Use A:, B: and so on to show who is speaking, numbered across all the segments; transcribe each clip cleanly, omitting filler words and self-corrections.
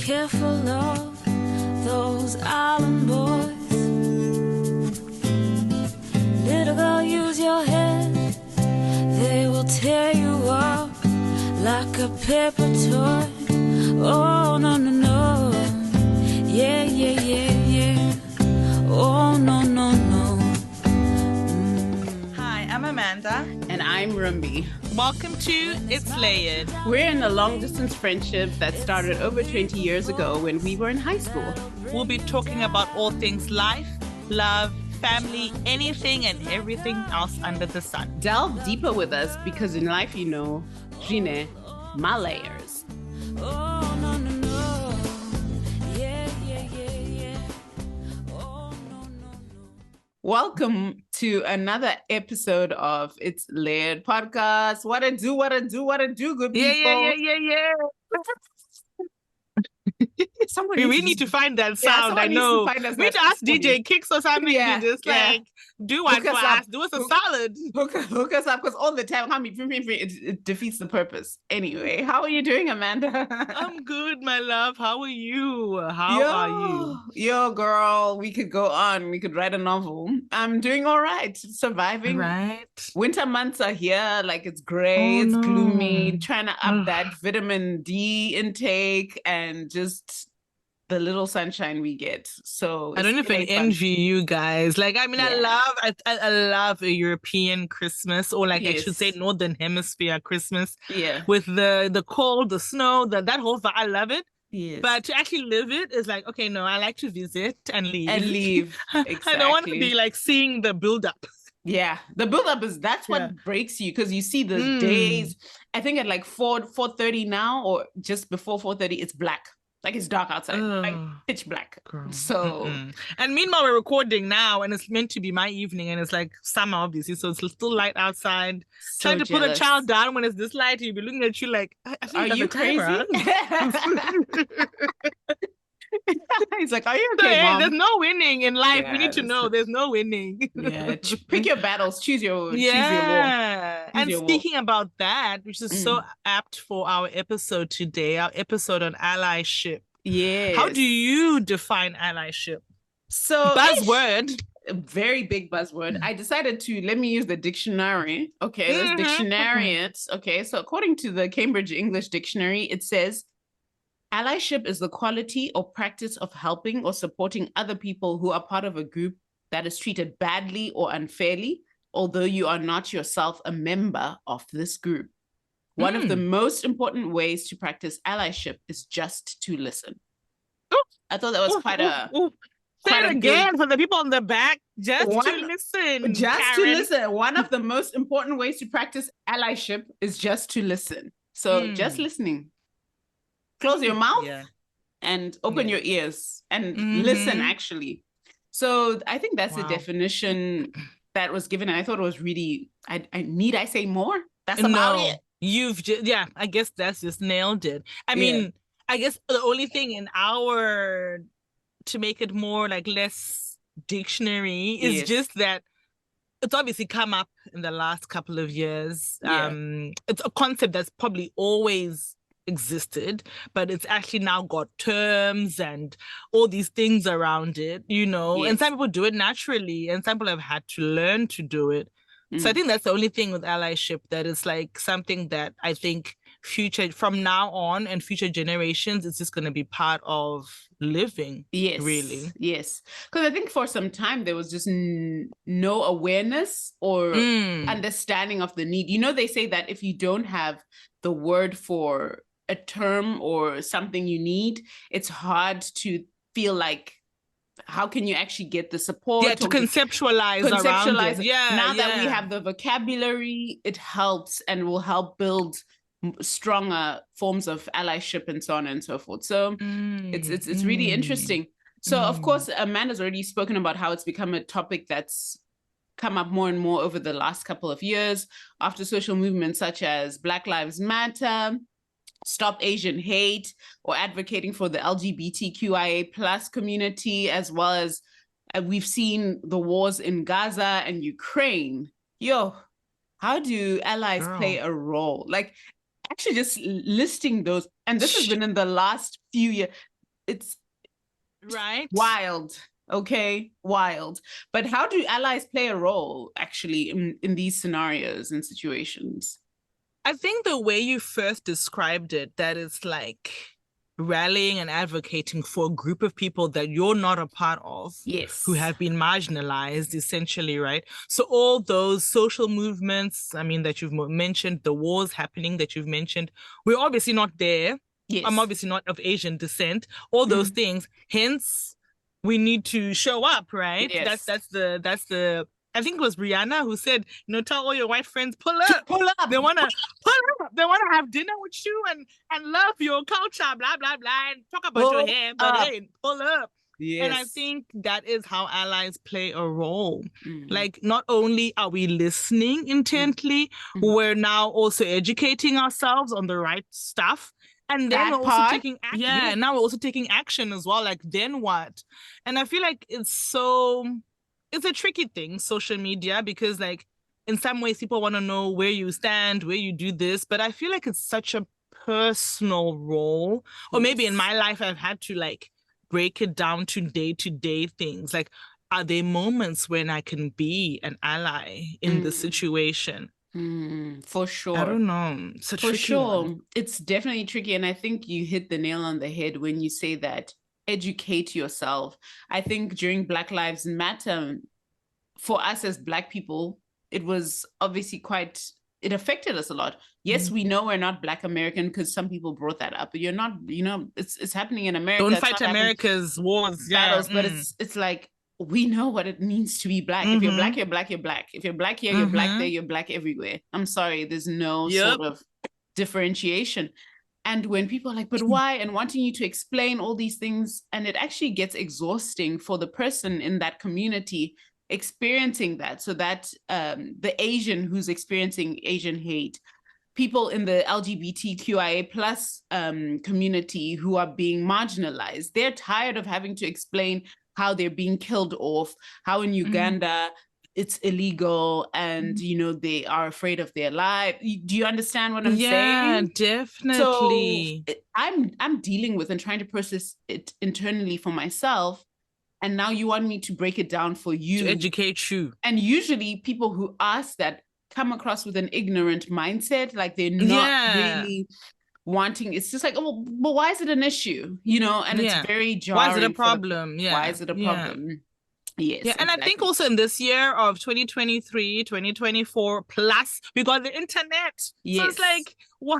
A: careful of those island boys. Little girl, use your head. They will tear you up like a paper toy. Oh, no, no, no. Yeah, yeah, yeah, yeah. Oh, no, no, no.
B: Hi, I'm Amanda.
C: And I'm Rumbi.
B: Welcome to It's Layered.
C: We're in a long-distance friendship that started over 20 years ago when we were in high school.
B: We'll be talking about all things life, love, family, anything and everything else under the sun.
C: Delve deeper with us because in life, you know, Gine, my layers.
A: Oh, no, no, no. Yeah, yeah, yeah, yeah. Oh, no, no, no.
C: Welcome to another episode of It's Layered podcast. What a do, good people.
B: Yeah. We need to find that sound. I know. We need to ask DJ Kicks or something to just like do one for us. Do us a solid.
C: Hook us up because all the time, it defeats the purpose. Anyway, how are you doing, Amanda?
B: I'm good, my love. How are you? How are you?
C: Yo, girl, we could go on. We could write a novel. I'm doing all right. Surviving.
B: Right.
C: Winter months are here. Like it's gray, it's gloomy. Trying to up that vitamin D intake and just the little sunshine we get. So
B: I don't know if I envy you guys. Like, I mean, I love a European Christmas, or like I should say Northern Hemisphere Christmas. Yeah. With the cold, the snow, that whole vibe. I love it. Yes. But to actually live it is like, okay, no, I like to visit and leave. Exactly. I don't want to be like seeing the build-up.
C: Yeah, the build-up that's what breaks you, because you see the days. I think at like 4:30 now, or just before 4:30, it's black. Like it's dark outside, like pitch black. Girl. So,
B: and meanwhile we're recording now, and it's meant to be my evening, and it's like summer, obviously, so it's still light outside.
C: So
B: trying to put a child down when it's this light, you'll be looking at you like,
C: are you crazy? He's like, are you okay,
B: so,
C: Mom?
B: There's no winning in life. We need to know there's no winning.
C: Pick your battles, choose your war.
B: And speaking about that, which is so apt for our episode today, our episode on allyship.
C: Yes.
B: How do you define allyship?
C: So
B: buzzword.
C: A very big buzzword. I decided to let me use the dictionary. Okay, this dictionary. Okay, so according to the Cambridge English Dictionary, it says, allyship is the quality or practice of helping or supporting other people who are part of a group that is treated badly or unfairly, although you are not yourself a member of this group. One of the most important ways to practice allyship is just to listen. I thought that was quite a...
B: Say it again for the people on the back. To listen.
C: Just to listen. One of the most important ways to practice allyship is just to listen. So just listening. Close your mouth and open your ears and listen, actually. So I think that's the definition that was given. And I thought it was really, need I say more? That's about it.
B: You've just, I guess that's just nailed it. I mean, I guess the only thing to make it more like less dictionary is just that it's obviously come up in the last couple of years. It's a concept that's probably always existed, but it's actually now got terms and all these things around it, you know. And some people do it naturally, and some people have had to learn to do it. So I think that's the only thing with allyship, that is like something that I think from now on and future generations, it's just going to be part of living. Really.
C: Yes, because I think for some time there was just no awareness or understanding of the need. You know, they say that if you don't have the word for a term or something you need, it's hard to feel like, how can you actually get the support?
B: To conceptualize around it.
C: Now that we have the vocabulary, it helps and will help build stronger forms of allyship and so on and so forth. So it's really interesting. So of course, Amanda's already spoken about how it's become a topic that's come up more and more over the last couple of years after social movements such as Black Lives Matter, Stop Asian Hate, or advocating for the LGBTQIA plus community, as well as we've seen the wars in Gaza and Ukraine. How do allies play a role? Like, actually just listing those, and this has been in the last few years. it's
B: right,
C: wild. Okay, wild. But how do allies play a role actually in these scenarios and situations?
B: I think the way you first described it, that it's like rallying and advocating for a group of people that you're not a part of,
C: yes,
B: who have been marginalized, essentially, right? So all those social movements, I mean, that you've mentioned, the wars happening that you've mentioned, we're obviously not there.
C: yes.
B: I'm obviously not of Asian descent, all those things. Hence, we need to show up, right?
C: Yes.
B: That's the I think it was Rihanna who said, tell all your white friends, pull up.
C: Pull up.
B: They wanna pull up. They wanna have dinner with you and love your culture, blah blah blah, and talk about your hair, but hey, pull up. Yes. And I think that is how allies play a role. Like, not only are we listening intently, we're now also educating ourselves on the right stuff. And then we're also taking action. Yeah, now we're also taking action as well. Like, then what? And I feel like it's a tricky thing, social media, because like in some ways people want to know where you stand, where you do this, but I feel like it's such a personal role. Or maybe in my life I've had to like break it down to day-to-day things. Like, are there moments when I can be an ally in the situation?
C: For sure.
B: I don't know. It's a tricky one.
C: It's definitely tricky. And I think you hit the nail on the head when you say that educate yourself. I think during Black Lives Matter, for us as Black people, it was obviously it affected us a lot. Yes, we know we're not Black American because some people brought that up, but you're not, it's happening in America.
B: Don't fight America's wars.
C: Battles, but it's like, we know what it means to be Black. If you're Black, you're Black, you're Black. If you're Black here, you're Black there, you're Black everywhere. I'm sorry, there's no sort of differentiation. And when people are like, but why? And wanting you to explain all these things, and it actually gets exhausting for the person in that community experiencing that. So that the Asian who's experiencing Asian hate, people in the LGBTQIA plus community who are being marginalized, they're tired of having to explain how they're being killed off, how in Uganda it's illegal, and they are afraid of their life. Do you understand what I'm saying?
B: Yeah, definitely.
C: So I'm dealing with and trying to process it internally for myself, and now you want me to break it down for you,
B: to educate you.
C: And usually people who ask that come across with an ignorant mindset, like they're not really wanting. It's just like, oh, but why is it an issue? And it's very jarring.
B: Why is it a problem?
C: Why is it a problem? Yes.
B: Yeah, and exactly. I think also in this year of 2023, 2024 plus, we got the internet. Yes. So it's like, why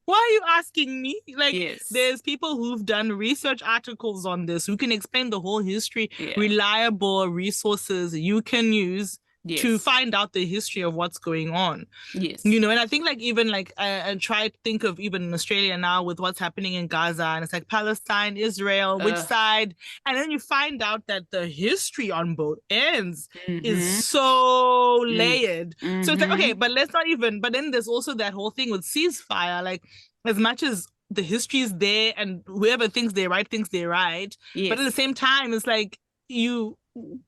B: are you asking me? Like, there's people who've done research articles on this, who can explain the whole history, reliable resources you can use to find out the history of what's going on. Yes. And I think like even like I try to think of even in Australia now with what's happening in Gaza, and it's like Palestine, Israel, which side? And then you find out that the history on both ends is so layered. So it's like, okay, but let's not even, but then there's also that whole thing with ceasefire, like as much as the history is there and whoever thinks they're right, but at the same time, it's like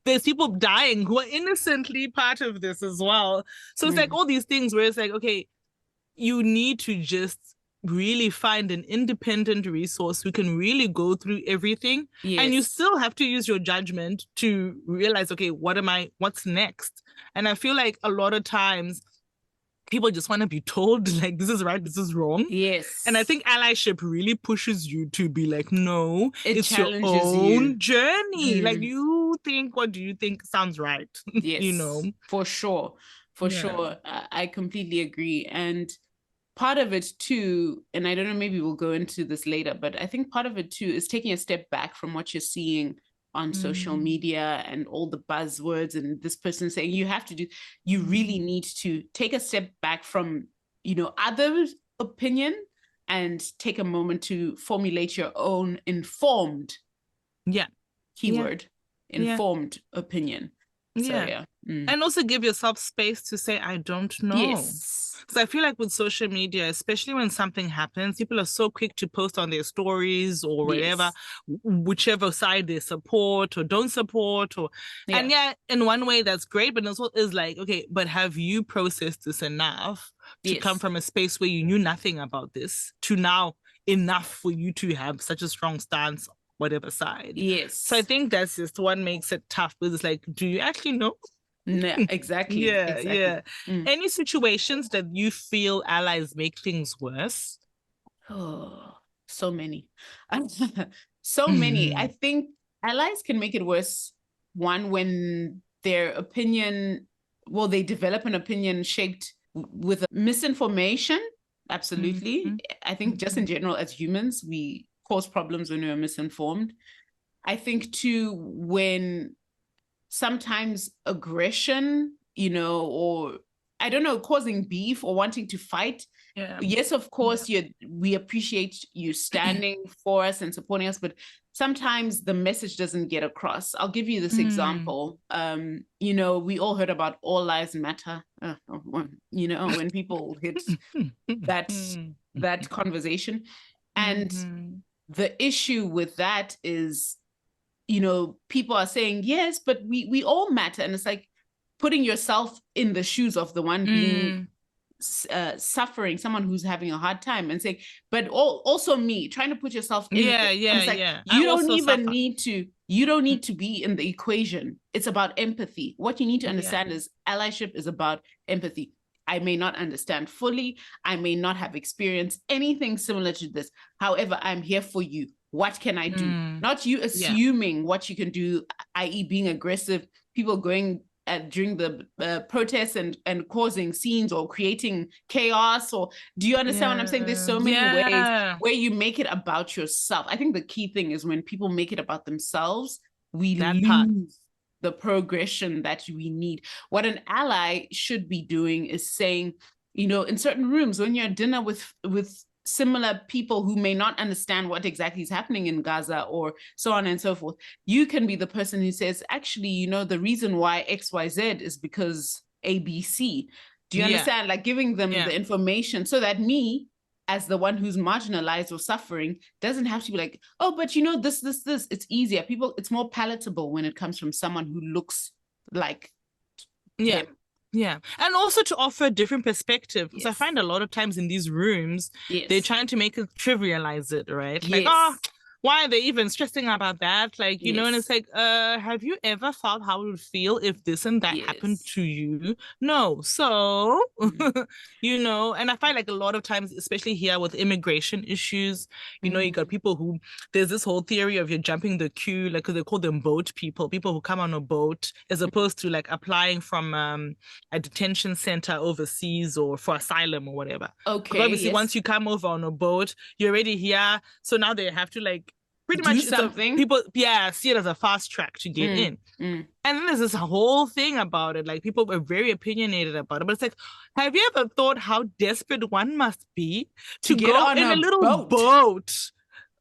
B: there's people dying who are innocently part of this as well. So it's like all these things where it's like, okay, you need to just really find an independent resource who can really go through everything. And you still have to use your judgment to realize, okay, what's next? And I feel like a lot of times people just want to be told like, this is right, this is wrong. Yes. And I think allyship really pushes you to be like, no, it's your own journey. Like, what do you think sounds right?
C: Yes. For sure. For sure. I completely agree. And part of it too, and I don't know, maybe we'll go into this later, but I think part of it too is taking a step back from what you're seeing on social media and all the buzzwords and this person saying you really need to take a step back from, others' opinion and take a moment to formulate your own informed informed opinion. So,
B: and also give yourself space to say, I don't know. Because I feel like with social media, especially when something happens, people are so quick to post on their stories or whatever, whichever side they support or don't support. And in one way that's great, but also is like, okay, but have you processed this enough to come from a space where you knew nothing about this to now enough for you to have such a strong stance whatever side.
C: Yes.
B: So I think that's just what makes it tough, because it's like, do you actually know?
C: Yeah, exactly.
B: Yeah,
C: exactly.
B: yeah. Any situations that you feel allies make things worse?
C: Oh, so many. So many. I think allies can make it worse. One, when their opinion, well, they develop an opinion shaped with misinformation. Absolutely. I think just in general, as humans, we cause problems when we are misinformed. I think too, when sometimes aggression, or I don't know, causing beef or wanting to fight.
B: Yeah.
C: Yes, of course, we appreciate you standing for us and supporting us, but sometimes the message doesn't get across. I'll give you this example. We all heard about All Lives Matter. When people hit that conversation, and the issue with that is, people are saying, yes, but we all matter. And it's like putting yourself in the shoes of the one being suffering, someone who's having a hard time, and saying, but also me, trying to put yourself in it. It's like, you don't even need to be in the equation. It's about empathy. What you need to understand is allyship is about empathy. I may not understand fully. I may not have experienced anything similar to this. However, I'm here for you. What can I do? Not you assuming what you can do, i.e. being aggressive, people going during the protests and causing scenes or creating chaos. Or do you understand what I'm saying? There's so many ways where you make it about yourself. I think the key thing is when people make it about themselves, we lose the progression that we need. What an ally should be doing is saying, in certain rooms, when you're at dinner with similar people who may not understand what exactly is happening in Gaza or so on and so forth, you can be the person who says, actually, the reason why XYZ is because ABC. Do you understand? Like giving them the information so that me, as the one who's marginalized or suffering, doesn't have to be like, oh, but this. It's easier. It's more palatable when it comes from someone who looks like them.
B: Yeah. And also to offer a different perspective. Because I find a lot of times in these rooms, they're trying to make it trivialize it, right? Like, why are they even stressing about that? Like, you know, and it's like, have you ever thought how it would feel if this and that happened to you? No. So, and I find like a lot of times, especially here with immigration issues, you got people who, there's this whole theory of you're jumping the queue, like, cause they call them boat people who come on a boat, as opposed to like applying from a detention center overseas or for asylum or whatever. Okay. Obviously, once you come over on a boat, you're already here. So now they have to like, pretty much something. People, see it as a fast track to get in. And then there's this whole thing about it. Like people were very opinionated about it. But it's like, have you ever thought how desperate one must be to go on in a little boat,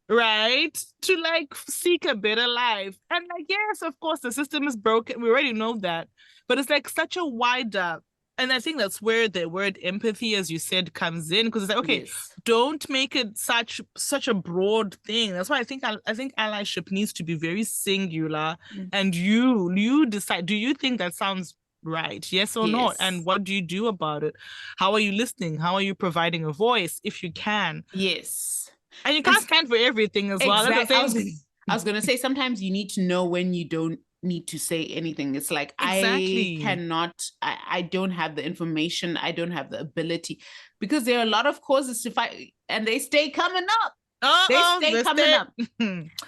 B: right? To like seek a better life. And like, yes, of course, the system is broken. We already know that. But it's like such a wider. And I think that's where the word empathy, as you said, comes in, because it's like, okay, don't make it such a broad thing. That's why I think allyship needs to be very singular. And you decide, do you think that sounds right? Yes or not? And what do you do about it? How are you listening? How are you providing a voice if you can? Yes. And you can't stand for everything as well.
C: Exactly. I was going to say, sometimes you need to know when you don't need to say anything. It's like, I don't have the information, I don't have the ability, because there are a lot of causes to fight and they stay coming up. They stay coming up.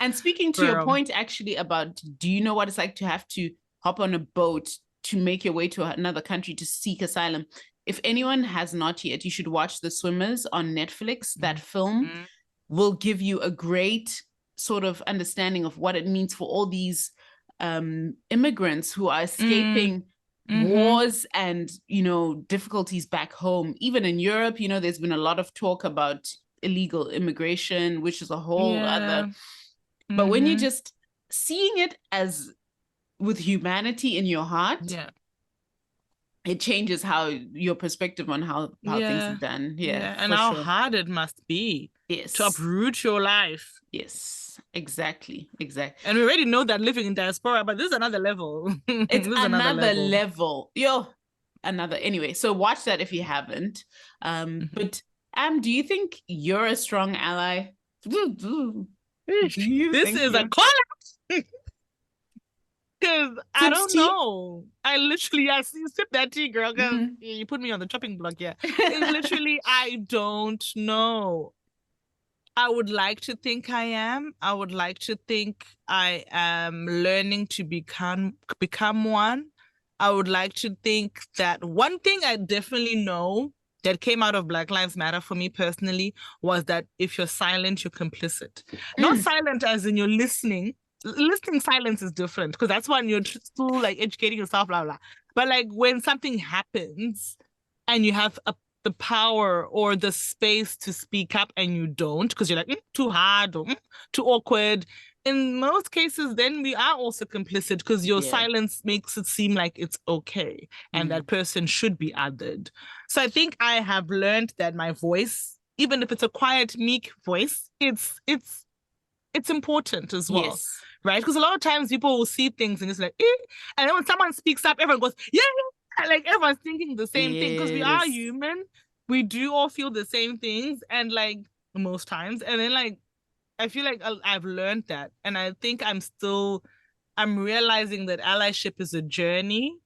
C: And speaking to your point actually about, do you know what it's like to have to hop on a boat to make your way to another country to seek asylum? If anyone has not yet, you should watch The Swimmers on Netflix. That film will give you a great sort of understanding of what it means for all these immigrants who are escaping wars and, difficulties back home. Even in Europe, there's been a lot of talk about illegal immigration, which is a whole other. But when you're just seeing it as with humanity in your heart, it changes how your perspective on how things are done.
B: And how hard it must be to uproot your life.
C: Exactly.
B: And we already know that living in diaspora, but this is another level.
C: It's another level. Anyway, so watch that if you haven't. But do you think you're a strong ally?
B: This is a call out. Because I don't know. I literally, you sip that tea, girl, because you put me on the chopping block, yeah. Literally, I don't know. I would like to think I am. I would like to think I am learning to become one. I would like to think that one thing I definitely know that came out of Black Lives Matter for me personally was that if you're silent, you're complicit. Not silent as in you're listening. Listening silence is different because that's when you're still like educating yourself, blah, blah. But like when something happens and you have the power or the space to speak up and you don't because you're like too hard or too awkward. In most cases, then we are also complicit because your silence makes it seem like it's okay and that person should be othered. So I think I have learned that my voice, even if it's a quiet, meek voice, it's important as well. Yes. Right? Because a lot of times people will see things and it's like, and then when someone speaks up, everyone goes, yeah. Like everyone's thinking the same thing because we are human. We do all feel the same things and like most times. And then like, I feel like I've learned that. And I think I'm realizing that allyship is a journey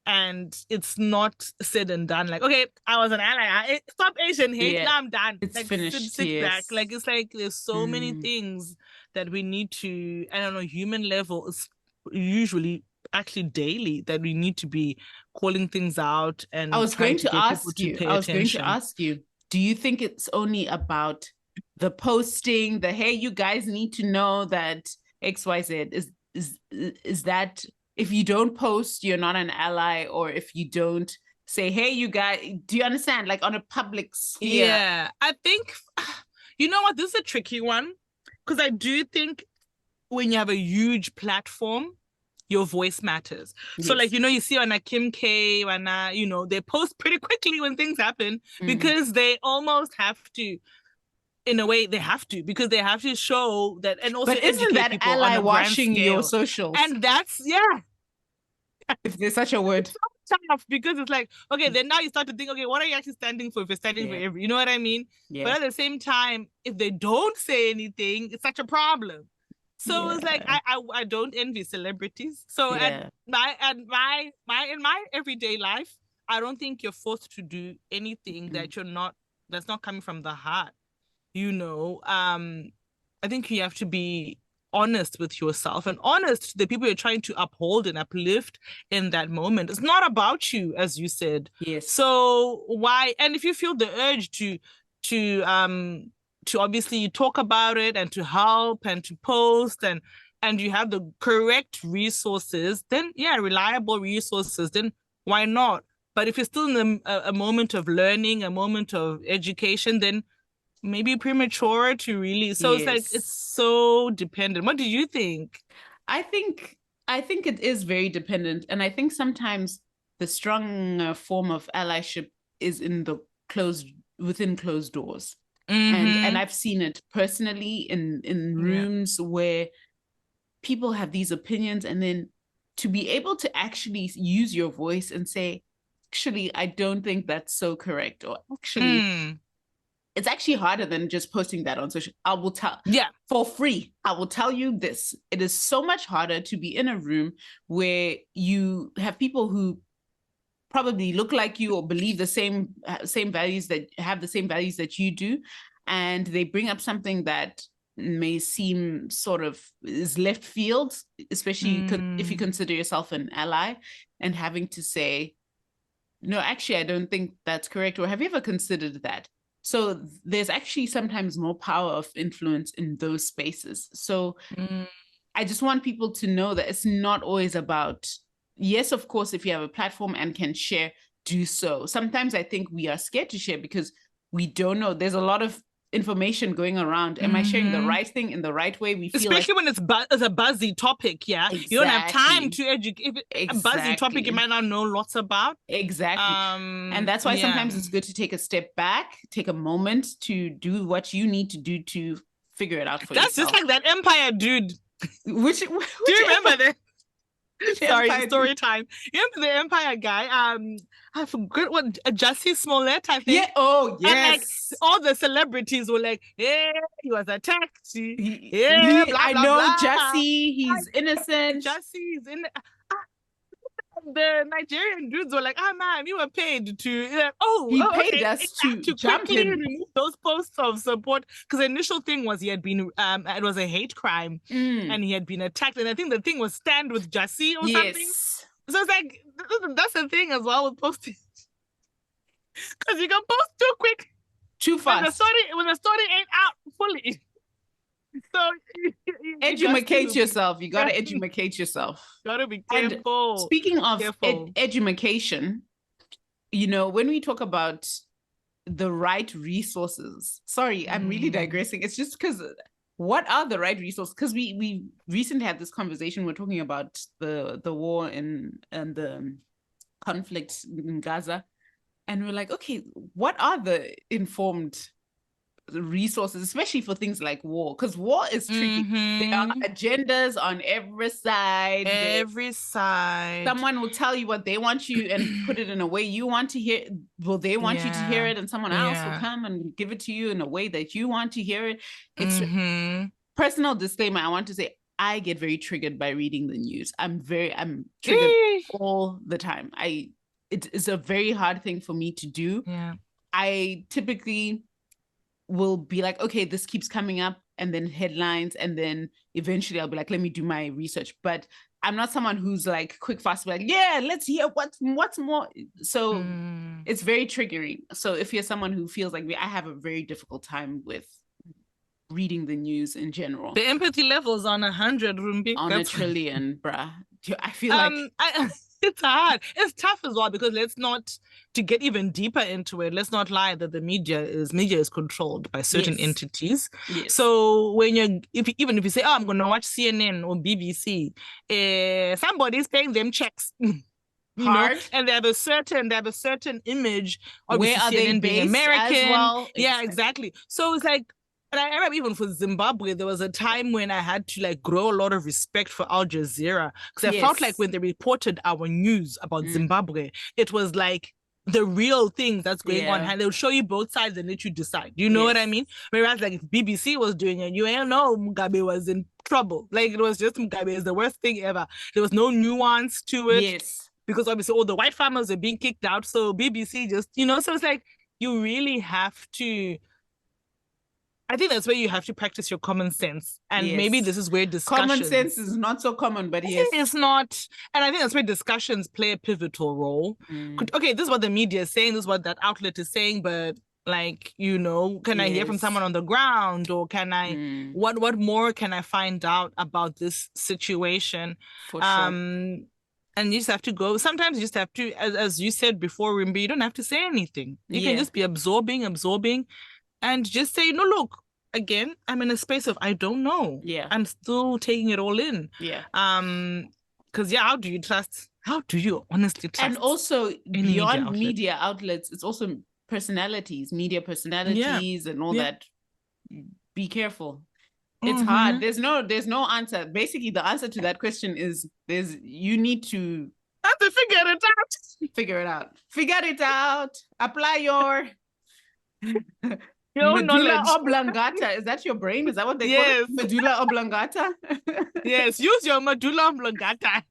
B: and it's not said and done. Like, okay, I was an ally. Stop Asian hate. Now I'm done.
C: It's
B: like,
C: finished.
B: Sit back. Like, it's like there's so many things that we need to, I don't know, human level is usually actually daily that we need to be calling things out. And
C: I was going to ask you, do you think it's only about the posting, the hey, you guys need to know that XYZ is that if you don't post, you're not an ally, or if you don't say, hey, you guys, do you understand? Like on a public sphere.
B: Yeah, I think, you know what, this is a tricky one because I do think when you have a huge platform, your voice matters. Yes. So like, you know, you see on a Kim K, when, you know, they post pretty quickly when things happen because they almost have to. In a way, they have to because they have to show that, and also.
C: But isn't that ally washing your socials?
B: And that's
C: if there's such a word.
B: It's so tough because it's like, okay, then now you start to think, okay, what are you actually standing for? If you're standing for every, you know what I mean? Yeah. But at the same time, if they don't say anything, it's such a problem. So it's like I don't envy celebrities. So in my everyday life, I don't think you're forced to do anything that's not coming from the heart. You know, I think you have to be honest with yourself and honest to the people you're trying to uphold and uplift in that moment. It's not about you, as you said.
C: Yes.
B: So why? And if you feel the urge to obviously talk about it and to help and to post and you have the correct resources, then reliable resources, then why not? But if you're still in a moment of learning, a moment of education, then maybe premature to really. So it's like it's so dependent. What do you think?
C: I think it is very dependent, and I think sometimes the strong form of allyship is within closed doors, and I've seen it personally in rooms where people have these opinions, and then to be able to actually use your voice and say, actually, I don't think that's so correct, or actually. It's actually harder than just posting that on social. I will tell for free. I will tell you this. It is so much harder to be in a room where you have people who probably look like you or believe the same values, that have the same values that you do, and they bring up something that may seem sort of is left field, especially if you consider yourself an ally, and having to say, no, actually, I don't think that's correct, or have you ever considered that? So there's actually sometimes more power of influence in those spaces. So I just want people to know that it's not always about, yes, of course, if you have a platform and can share, do so. Sometimes I think we are scared to share because we don't know. There's a lot of information going around. Am I sharing the right thing in the right way? We feel
B: especially when it's a buzzy topic, Exactly. You don't have time to educate. A buzzy topic you might not know lots about.
C: Exactly. And that's why sometimes it's good to take a step back, take a moment to do what you need to do to figure it out for yourself.
B: That's just like that Empire dude.
C: Which
B: do you remember that? Sorry, story time. You remember the Empire guy? I forgot what Jussie Smollett, I think.
C: Yeah. Oh,
B: And like
C: yes.
B: all the celebrities were like, "Yeah, he was attacked. Blah
C: I
B: blah
C: know
B: blah.
C: Jussie. He's innocent.
B: Jussie's in." The Nigerian dudes were like, man, you were paid to,
C: He paid
B: okay.
C: us to jump
B: quickly
C: him.
B: remove those posts of support, because the initial thing was he had been, it was a hate crime, and he had been attacked, and I think the thing was stand with Jussie or something. So it's like, that's the thing as well with posting, because you can post too quick,
C: too fast,
B: when the story ain't out fully. So
C: educate yourself. You gotta educate yourself.
B: Gotta be careful.
C: And speaking of education, you know, when we talk about the right resources, sorry, I'm really digressing. It's just because what are the right resources? Because we recently had this conversation. We're talking about the war and the conflict in Gaza, and we're like, okay, what are the informed resources, especially for things like war, because war is tricky. There are agendas on every side. Someone will tell you what they want you and put it in a way you want to hear. Well, they want you to hear it, and someone else will come and give it to you in a way that you want to hear it. It's personal disclaimer. I want to say I get very triggered by reading the news. I'm triggered all the time. It is a very hard thing for me to do. I typically will be like, okay, this keeps coming up, and then headlines, and then eventually I'll be like, let me do my research. But I'm not someone who's like quick, fast, like, yeah, let's hear what's more. So it's very triggering. So if you're someone who feels like me, I have a very difficult time with reading the news in general.
B: The empathy level's on 100, Rumbi.
C: On a trillion, bruh. I feel like
B: it's hard. It's tough as well, because to get even deeper into it, let's not lie that the media is controlled by certain entities. So when even if you say, oh, I'm going to watch CNN or BBC, somebody's paying them checks. Hard. And they have a certain image of
C: where are
B: CNN
C: they
B: being
C: based
B: American.
C: As well?
B: Yeah, exactly. So it's like, and I remember even for Zimbabwe, there was a time when I had to like grow a lot of respect for Al Jazeera, because I felt like when they reported our news about Zimbabwe, it was like the real thing that's going on, and they'll show you both sides and let you decide. You know what I mean? Whereas like if BBC was doing it, you ain't know Mugabe was in trouble. Like it was just Mugabe is the worst thing ever. There was no nuance to it. Because obviously all the white farmers are being kicked out. So BBC just, so it's like you really have to, I think that's where you have to practice your common sense. And maybe this is where discussions...
C: Common sense is not so common, but yes.
B: It's not. And I think that's where discussions play a pivotal role. Okay, this is what the media is saying, this is what that outlet is saying, but like, can I hear from someone on the ground? Or can I... What more can I find out about this situation?
C: For sure.
B: And you just have to go. Sometimes you just have to, as you said before, Rimbi, you don't have to say anything. You can just be absorbing, and just say, no, look, again, I'm in a space of, I don't know. I'm still taking it all in. Because, how do you honestly trust?
C: And also, beyond media outlets, it's also media personalities and all that. Be careful. It's hard. There's no answer. Basically, the answer to that question is you need to
B: have to figure
C: it out. Apply your medulla oblongata. Is that your brain? Is that what they call it? Medulla oblongata?
B: Yes, use your medulla oblongata.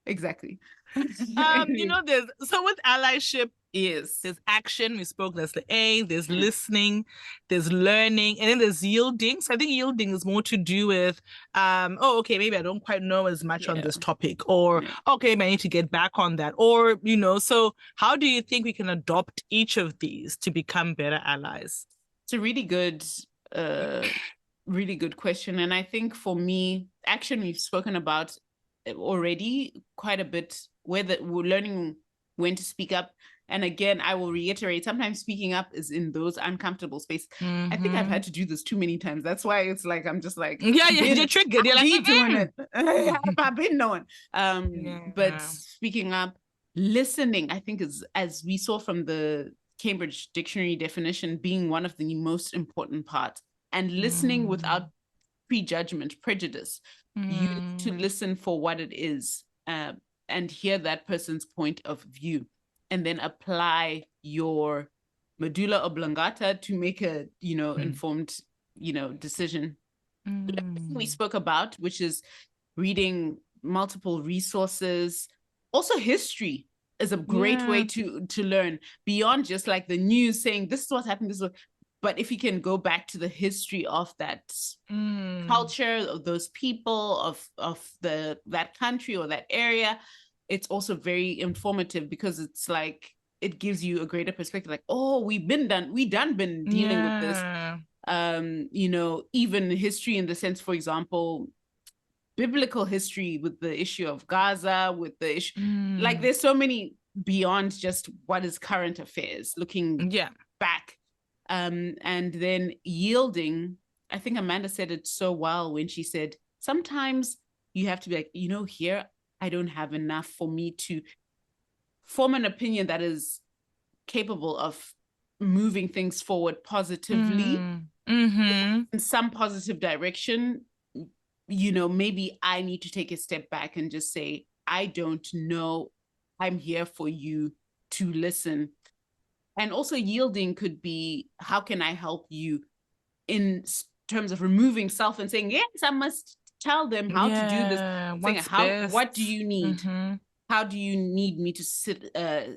C: Exactly.
B: So with allyship,
C: there's
B: action, we spoke, that's the A, there's listening, there's learning, and then there's yielding. So I think yielding is more to do with maybe I don't quite know as much on this topic, or okay, maybe I need to get back on that, or so how do you think we can adopt each of these to become better allies?
C: It's a really good question. And I think for me, action, we've spoken about already quite a bit, we're learning when to speak up. And again, I will reiterate, sometimes speaking up is in those uncomfortable spaces. I think I've had to do this too many times. That's why it's like, I'm just like,
B: you're triggered. You're like,
C: doing it. I've been knowing. But speaking up, listening, I think is, as we saw from the Cambridge Dictionary definition, being one of the most important parts. And listening without prejudgment, prejudice. You need to listen for what it is, and hear that person's point of view, and then apply your medulla oblongata to make a, informed, decision. We spoke about, which is reading multiple resources. Also, history is a great way to learn beyond just like the news saying this is what's happening, this is what, but if you can go back to the history of that culture, of those people, of that country or that area, it's also very informative, because it's like it gives you a greater perspective. Like, oh, we been dealing with this. Even history in the sense, for example, biblical history with the issue of Gaza, with the issue, like there's so many beyond just what is current affairs, looking back. And then yielding, I think Amanda said it so well when she said, sometimes you have to be like, here, I don't have enough for me to form an opinion that is capable of moving things forward positively in some positive direction. Maybe I need to take a step back and just say, I don't know. I'm here for you to listen. And also yielding could be, how can I help you in terms of removing self and saying, yes, I must tell them how to do this. Saying, what do you need? How do you need me to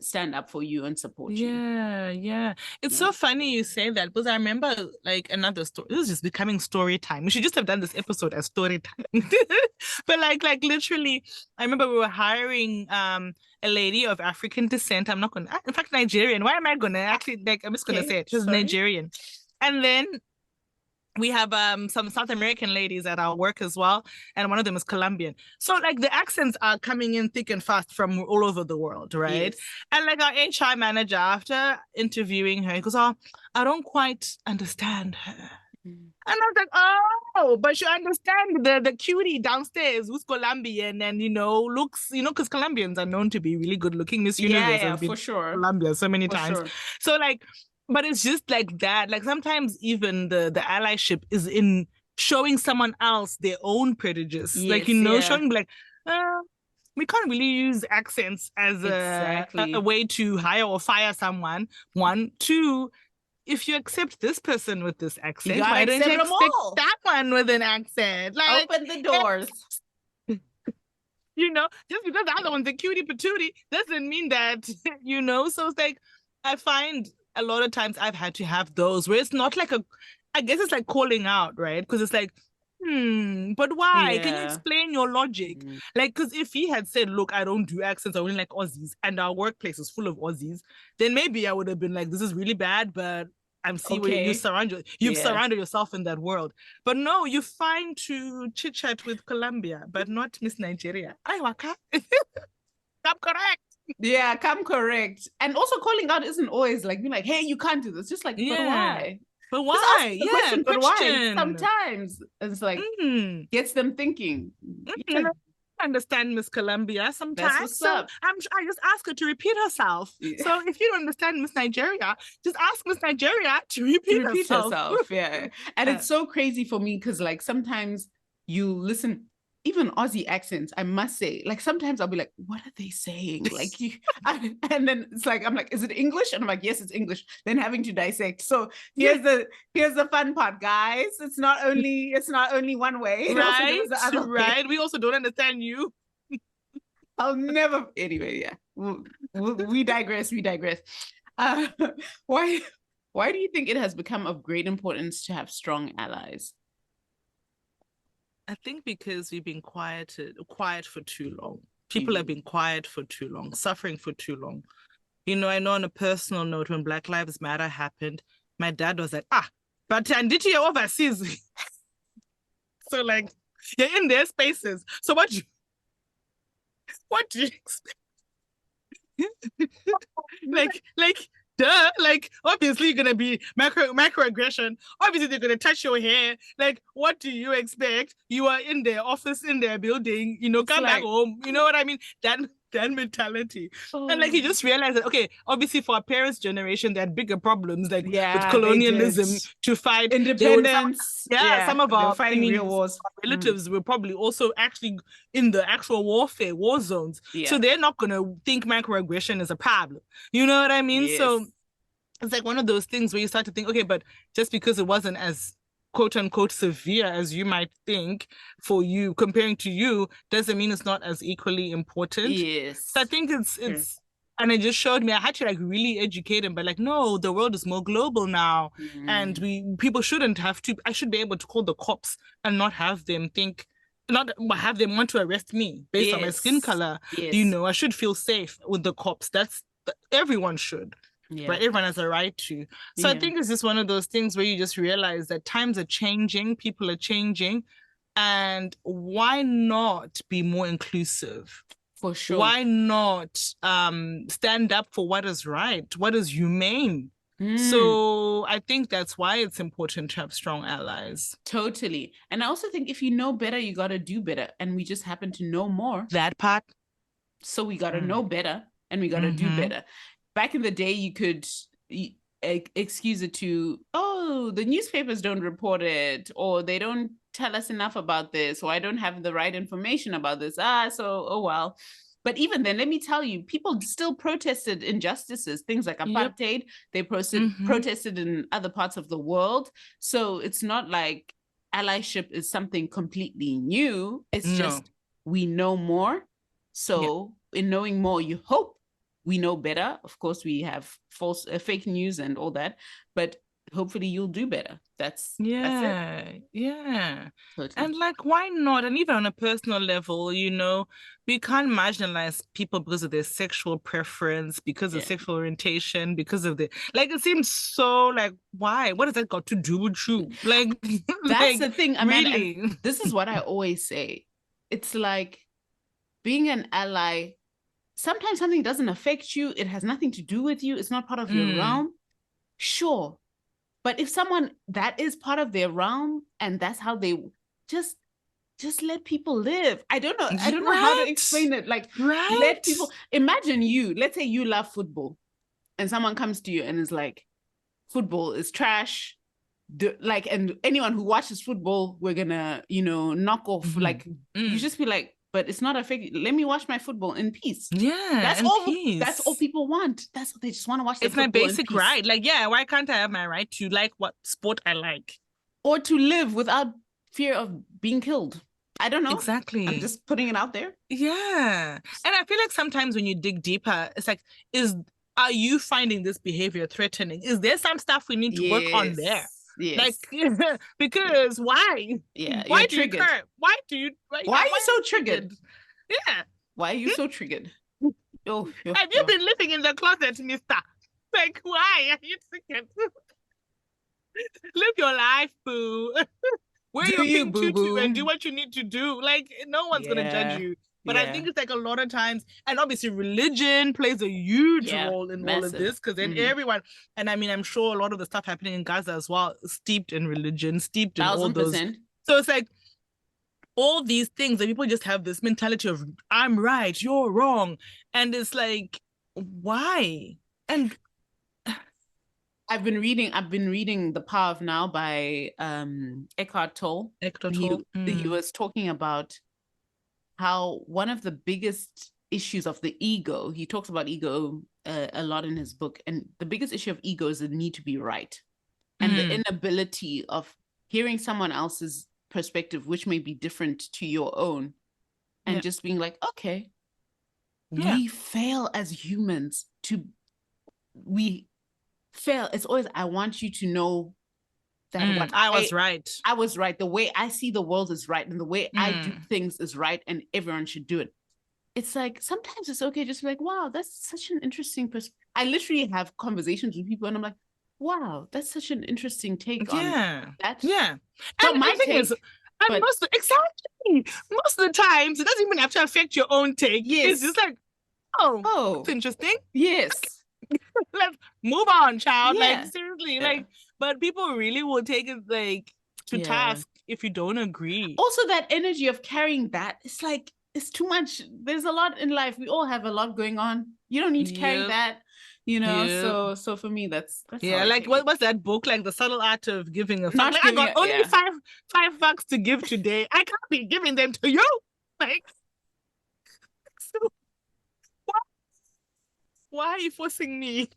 C: stand up for you and support you?
B: Yeah. It's so funny you say that, because I remember like another story. This is just becoming story time. We should just have done this episode as story time. But like literally, I remember we were hiring a lady of African descent. I'm not gonna, in fact, Nigerian. Why am I gonna actually, like, I'm just gonna say it. She's Nigerian. And then we have some South American ladies at our work as well, and one of them is Colombian. So like the accents are coming in thick and fast from all over the world, right? Yes. And like our HR manager, after interviewing her, he goes, "Oh, I don't quite understand her." And I was like, "Oh, but you understand the cutie downstairs who's Colombian and looks, because Colombians are known to be really good looking. Miss Universe has been
C: for sure.
B: Colombia so many times. Sure. So like, but it's just like that. Like sometimes even the allyship is in showing someone else their own prejudice. Yes, like, showing like, we can't really use accents as a way to hire or fire someone. 1, 2, if you accept this person with this accent, why don't you accept that one with an accent? Like,
C: open the doors.
B: Just because the other one's a cutie patootie doesn't mean that, So it's like, I find a lot of times I've had to have those where it's not like I guess it's like calling out, right? Because it's like, but why? Yeah. Can you explain your logic? Like, because if he had said, look, I don't do accents, I only like Aussies, and our workplace is full of Aussies, then maybe I would have been like, this is really bad, but I'm seeing where you've surrounded yourself in that world. But no, you're fine to chit-chat with Colombia, but not Miss Nigeria. Aiwaka. I'm correct.
C: Yeah, come correct. And also calling out isn't always like being like, hey, you can't do this. Just like, but why?
B: But why?
C: Question, but why? Sometimes it's like gets them thinking.
B: I understand Miss Colombia sometimes. So I just ask her to repeat herself. Yeah. So if you don't understand Miss Nigeria, just ask Miss Nigeria to repeat herself.
C: Yeah. And it's so crazy for me because like sometimes you listen. Even Aussie accents, I must say, like sometimes I'll be like, what are they saying? Like, and then it's like, I'm like, is it English? And I'm like, yes, it's English. Then having to dissect. So here's the fun part, guys. It's not only one way.
B: Right. We also don't understand you.
C: I'll never. Anyway, yeah. We digress. Why do you think it has become of great importance to have strong allies?
B: I think because we've been quiet for too long. People have been quiet for too long, suffering for too long. I know on a personal note, when Black Lives Matter happened, my dad was like, but Anditi, you're overseas. So like, you're in their spaces. So what do you expect? like, duh, like obviously you're gonna be microaggression. Obviously they're gonna touch your hair. Like, what do you expect? You are in their office, in their building, come back home. You know what I mean? That that mentality. And like you just realize that, okay, obviously for our parents' generation, they had bigger problems like with colonialism to fight
C: independence.
B: Some of our
C: fighting real wars.
B: Relatives were probably also actually in the actual warfare, war zones. So they're not gonna think microaggression is a problem. You know what I mean?
C: Yes.
B: So it's like one of those things where you start to think, okay, but just because it wasn't as quote unquote severe as you might think for you, comparing to you, doesn't mean it's not as equally important.
C: Yes.
B: So I think it's and it just showed me I had to like really educate him, but like, no, the world is more global now. And people shouldn't have to, I should be able to call the cops and not have them want to arrest me based on my skin color. You know, I should feel safe with the cops. Everyone should. Right, everyone has a right to. So I think it's just one of those things where you just realize that times are changing, people are changing, and why not be more inclusive?
C: For sure.
B: Why not stand up for what is right, what is humane? So I think that's why it's important to have strong allies.
C: Totally. And I also think if you know better, you got to do better. And we just happen to know more.
B: That part.
C: So we got to know better and we got to do better. Back in the day, you could excuse it to, oh, the newspapers don't report it, or they don't tell us enough about this, or I don't have the right information about this. So, oh, well. But even then, let me tell you, people still protested injustices, things like apartheid. They protested in other parts of the world. So it's not like allyship is something completely new. It's just we know more. So in knowing more, you hope we know better. Of course, we have fake news and all that, but hopefully you'll do better. That's it. Totally.
B: And like, why not? And even on a personal level, you know, we can't marginalize people because of their sexual preference, because of sexual orientation, because of like, it seems so like, why? What has that got to do with you? Like,
C: that's the thing.
B: Really?
C: This is what I always say. It's like being an ally. Sometimes something doesn't affect you. It has nothing to do with you. It's not part of your realm. Sure. But if someone that is part of their realm and that's how they just let people live. I don't know. I don't know how to explain it. Like let people imagine let's say you love football and someone comes to you and is like, football is trash. And anyone who watches football, we're gonna, knock off. You just be like, but it's not affecting. Let me watch my football in peace.
B: Yeah,
C: that's all people want. That's what they just want to watch.
B: It's my basic right. Like, why can't I have my right to like what sport I like,
C: or to live without fear of being killed? I don't know.
B: Exactly.
C: I'm just putting it out there.
B: Yeah, and I feel like sometimes when you dig deeper, it's like, are you finding this behavior threatening? Is there some stuff we need to work on there?
C: Yes.
B: Like, because why?
C: Yeah.
B: Why do you care? Why are you
C: so triggered?
B: Yeah.
C: Why are you so triggered?
B: Have you been living in the closet, mister? Like, why are you triggered? Live your life, boo. Wear your pink tutu and do what you need to do. Like, no one's gonna judge you. But I think it's like a lot of times, and obviously religion plays a huge role in all of this, because then everyone, and I mean, I'm sure a lot of the stuff happening in Gaza as well, steeped in religion, steeped in all those. So it's like all these things that people just have this mentality of, I'm right, you're wrong. And it's like, why? And
C: I've been reading The Power of Now by Eckhart Tolle. He was talking about how one of the biggest issues of the ego, he talks about ego a lot in his book, and the biggest issue of ego is the need to be right, and the inability of hearing someone else's perspective, which may be different to your own, and just being like, okay, we fail as humans. We fail. It's always, I want you to know that
B: I was right.
C: I was right. The way I see the world is right, and the way I do things is right, and everyone should do it. It's like, sometimes it's okay just to be like, wow, that's such an interesting perspective. I literally have conversations with people and I'm like, wow, that's such an interesting take on that.
B: Yeah.
C: So
B: and
C: my take
B: most of the times, it doesn't even have to affect your own take.
C: Yes.
B: It's just like, oh, that's interesting.
C: Yes.
B: Let's move on, child.
C: Yeah.
B: Like, seriously, like, but people really will take it like to task if you don't agree.
C: Also, that energy of carrying that, it's like, it's too much. There's a lot in life. We all have a lot going on. You don't need to carry that, you know.
B: Yep.
C: So for me, that's
B: yeah.
C: how
B: Like what's that book? Like The Subtle Art of Giving a Fuck.
C: Not
B: Like, I
C: giving
B: got only $5 to give today. I can't be giving them to you. Like, so why are you forcing me?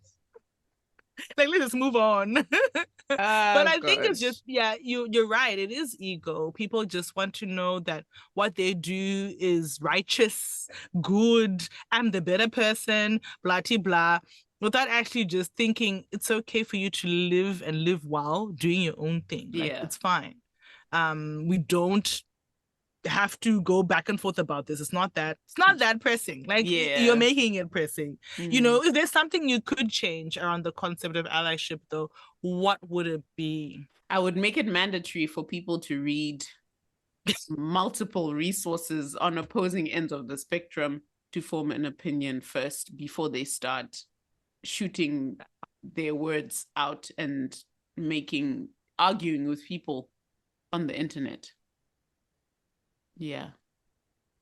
B: Like, let's just move on. But I think it's just, you're right. It is ego. People just want to know that what they do is righteous, good, I'm the better person, blah, blah, blah, without actually just thinking it's okay for you to live and live well doing your own thing. Like, it's fine. We don't have to go back and forth about this. It's not that pressing. Like, you're making it pressing. You know, if there's something you could change around the concept of allyship, though, what would it be?
C: I would make it mandatory for people to read multiple resources on opposing ends of the spectrum to form an opinion first before they start shooting their words out and arguing with people on the internet. Yeah.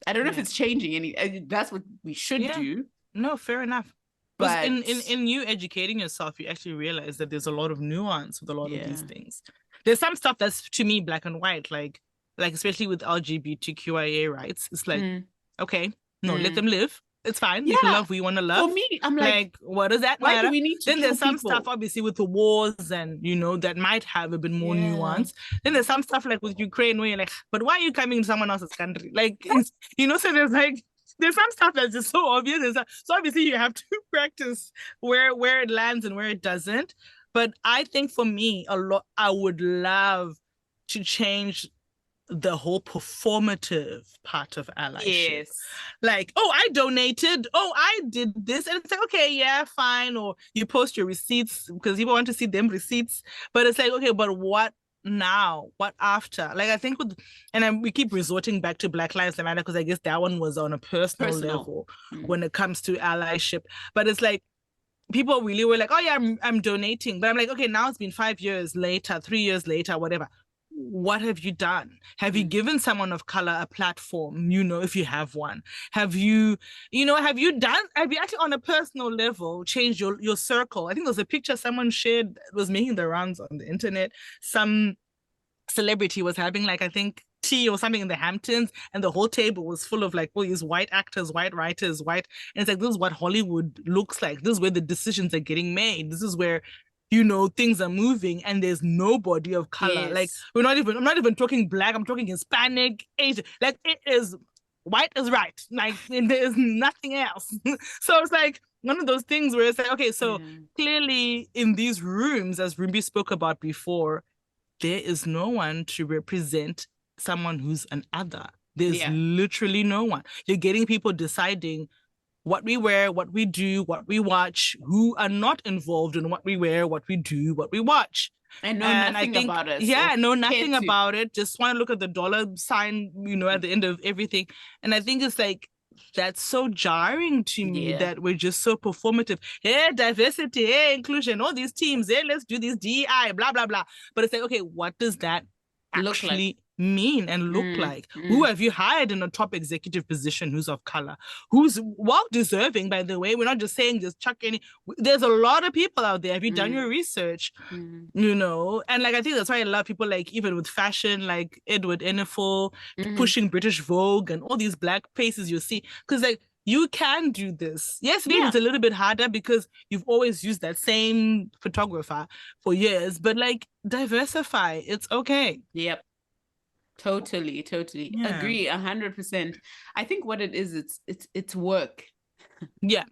C: I don't know if it's changing that's what we should do.
B: No, fair enough. But in you educating yourself, you actually realize that there's a lot of nuance with a lot of these things. There's some stuff that's, to me, black and white, like especially with LGBTQIA rights. It's like, okay, no, let them live. It's fine. You can love who you want to love.
C: For me, I'm like,
B: what does that matter?
C: Do we need to
B: then there's some
C: people?
B: stuff, obviously, with the wars and, you know, that might have a bit more nuance. Then there's some stuff like with Ukraine where you're like, but why are you coming to someone else's country? Like, you know, so there's some stuff that's just so obvious. So obviously you have to practice where it lands and where it doesn't. But I think for me, I would love to change the whole performative part of allyship. Yes. Like, oh, I donated. Oh, I did this. And it's like, okay, yeah, fine. Or you post your receipts because people want to see them receipts. But it's like, okay, but what now? What after? Like, I think we keep resorting back to Black Lives Matter because I guess that one was on a personal level when it comes to allyship. But it's like, people really were like, oh yeah, I'm donating. But I'm like, okay, now it's been 5 years later, 3 years later, whatever. What have you done? Have you given someone of color a platform, you know, if you have one? Have you actually on a personal level changed your circle? I think there was a picture someone shared that was making the rounds on the internet. Some celebrity was having, like, I think tea or something in the Hamptons, and the whole table was full of like all these white actors, white writers, and it's like, this is what Hollywood looks like. This is where the decisions are getting made. This is where, you know, things are moving, and there's nobody of color. Yes. Like, I'm not even talking Black, I'm talking Hispanic, Asian. Like, it is white is right. Like, there's nothing else. So it's like one of those things where it's like, okay, so clearly in these rooms, as Ruby spoke about before, there is no one to represent someone who's an other. There's literally no one. You're getting people deciding what we wear, what we do, what we watch, who are not involved in what we wear, what we do, what we watch.
C: And nothing about us.
B: Yeah, know nothing about it. Just want to look at the dollar sign, you know, at the end of everything. And I think it's like, that's so jarring to me that we're just so performative. Hey, diversity, hey, inclusion, all these teams, hey, let's do this DEI, blah, blah, blah. But it's like, okay, what does that actually mean and look like? Who have you hired in a top executive position who's of color, who's well deserving, by the way? We're not just saying just chuck any. There's a lot of people out there. Have you done your research? You know, and like, I think that's why I love people like, even with fashion, like Edward Enninful pushing British Vogue and all these Black faces you see, because like, you can do this. Yes, maybe it's a little bit harder because you've always used that same photographer for years, but like, diversify. It's okay.
C: Yep. Totally. Agree 100%. I think what it is, it's work.
B: Yeah,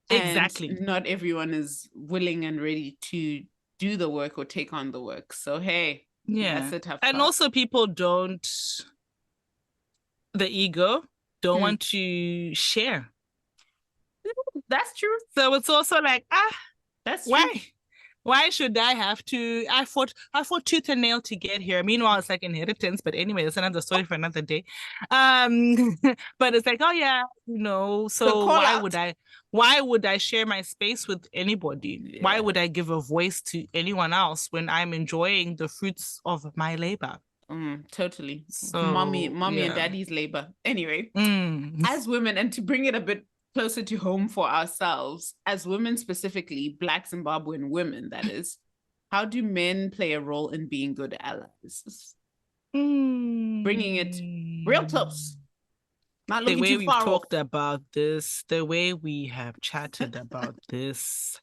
B: exactly.
C: And not everyone is willing and ready to do the work or take on the work. So hey, that's a tough
B: and
C: part.
B: Also, people the ego don't want to share.
C: That's true.
B: So it's also like,
C: that's true.
B: Why should I have to? I fought tooth and nail to get here. Meanwhile, it's like inheritance. But anyway, that's another story for another day. But it's like, oh yeah, you know. So why would I share my space with anybody? Yeah. Why would I give a voice to anyone else when I'm enjoying the fruits of my labor?
C: Totally.
B: So,
C: mommy and daddy's labor. Anyway, as women, and to bring it a bit closer to home for ourselves, as women specifically, Black Zimbabwean women, that is, how do men play a role in being good allies? Bringing it real close. Not looking
B: the way
C: too
B: we've
C: far
B: talked
C: off.
B: about this, the way we have chatted about this,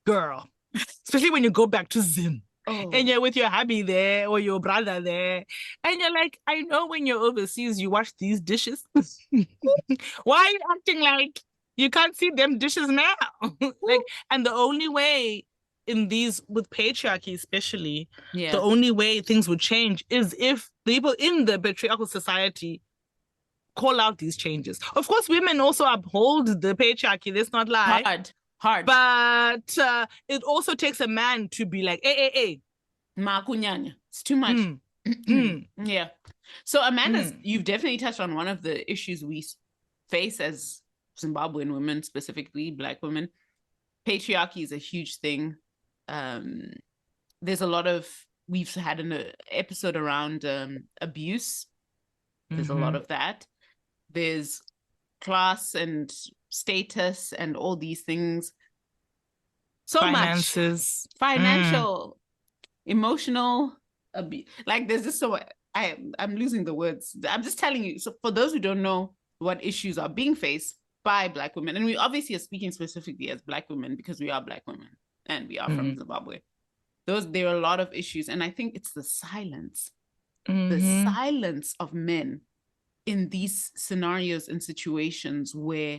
B: girl, especially when you go back to Zim. And you're with your hubby there or your brother there. And you're like, I know when you're overseas, you wash these dishes. Why are you acting like you can't see them dishes now? Like, and the only way in these, with patriarchy especially, the only way things would change is if people in the patriarchal society call out these changes. Of course, women also uphold the patriarchy. Let's not lie.
C: Hard.
B: But it also takes a man to be like, hey.
C: Makunyanya. It's too much. Yeah. So Amanda, you've definitely touched on one of the issues we face as Zimbabwean women, specifically Black women. Patriarchy is a huge thing. There's a lot of, we've had an episode around abuse. There's a lot of that. There's class and status and all these things.
B: Finances.
C: Much. Financial, emotional abuse. Like there's just so, I'm losing the words. I'm just telling you. So for those who don't know what issues are being faced by Black women, and we obviously are speaking specifically as Black women because we are Black women and we are from Zimbabwe. There are a lot of issues. And I think it's the silence of men in these scenarios and situations where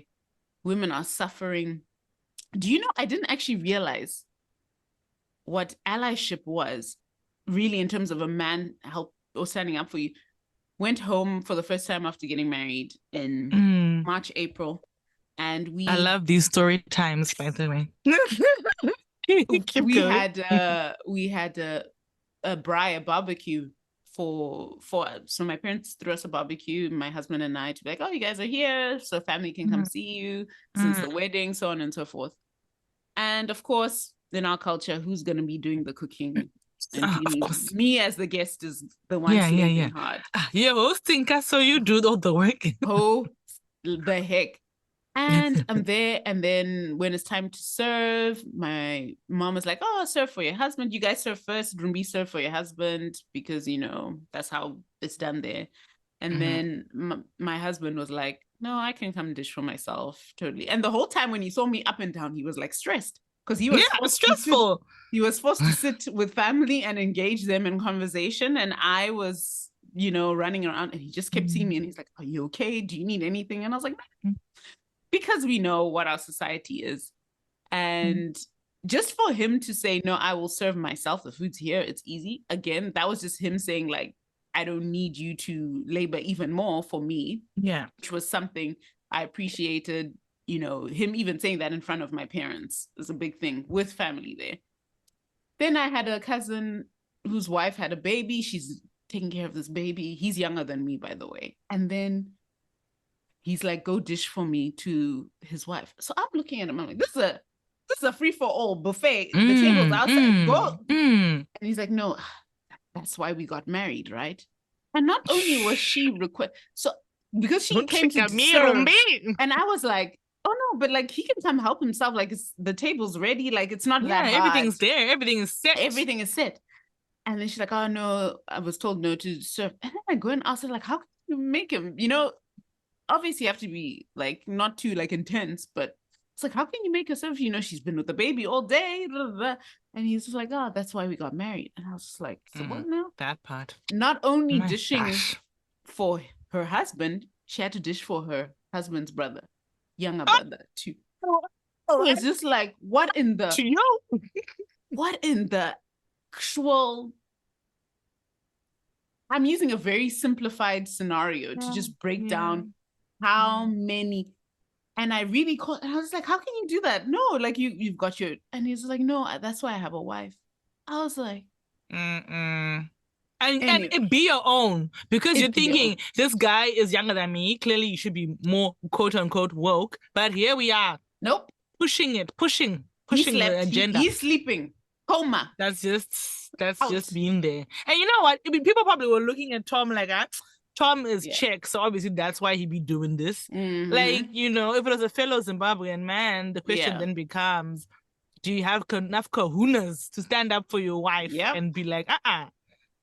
C: women are suffering. Do you know, I didn't actually realize what allyship was really in terms of a man help or standing up for you. Went home for the first time after getting married in March, April. And
B: I love these story times, by the way.
C: we had a barbecue so my parents threw us a barbecue, my husband and I, to be like, oh, you guys are here, so family can come see you since the wedding, so on and so forth. And of course, in our culture, who's going to be doing the cooking and cleaning? Of course. Me as the guest is the one slaving hard.
B: You're hosting, so you do all the work.
C: Oh, the heck. And I'm there, and then when it's time to serve, my mom is like, oh, serve for your husband. You guys serve first, don't be served for your husband, because, you know, that's how it's done there. And then my husband was like, no, I can come dish for myself, totally. And the whole time when he saw me up and down, he was like stressed, because he was
B: stressful.
C: He was forced to sit with family and engage them in conversation, and I was, you know, running around, and he just kept seeing me, and he's like, are you okay? Do you need anything? And I was like, no. Because we know what our society is. And just for him to say, no, I will serve myself, the food's here, it's easy. Again, that was just him saying, like, I don't need you to labor even more for me.
B: Yeah.
C: Which was something I appreciated, you know, him even saying that in front of my parents is a big thing with family there. Then I had a cousin whose wife had a baby. She's taking care of this baby. He's younger than me, by the way. And then he's like, go dish for me to his wife. So I'm looking at him, I'm like, this is a free-for-all buffet. The table's outside. Go. And he's like, no, that's why we got married, right? And not only was she so because she came to serve, and I was like, oh no, but like he can come help himself. Like the table's ready. Like it's not that hard.
B: Everything's there. Everything is set.
C: Everything is set. And then she's like, oh no, I was told no to serve. And then I go and ask her, like, how can you make him, you know? Obviously you have to be like not too like intense, but it's like, how can you make herself, you know, she's been with the baby all day, blah, blah, blah. And he's just like, oh, that's why we got married. And I was just like, so what now? That
B: part.
C: Not only dishing for her husband, she had to dish for her husband's brother, younger brother too. It's just like, what in the actual, I'm using a very simplified scenario to just break down how many, and I really called, and I was like, how can you do that? No, like you've got your, and he's like, no, that's why I have a wife. I was like,
B: and it be your own, because you're thinking this guy is younger than me. Clearly, you should be more quote unquote woke. But here we are.
C: Nope.
B: Pushing the agenda.
C: He's sleeping. Coma.
B: That's just being there. And you know what? I mean, people probably were looking at Tom like, Tom is Czech, so obviously that's why he be doing this. Like, you know, if it was a fellow Zimbabwean man, the question then becomes, do you have enough kahunas to stand up for your wife and be like,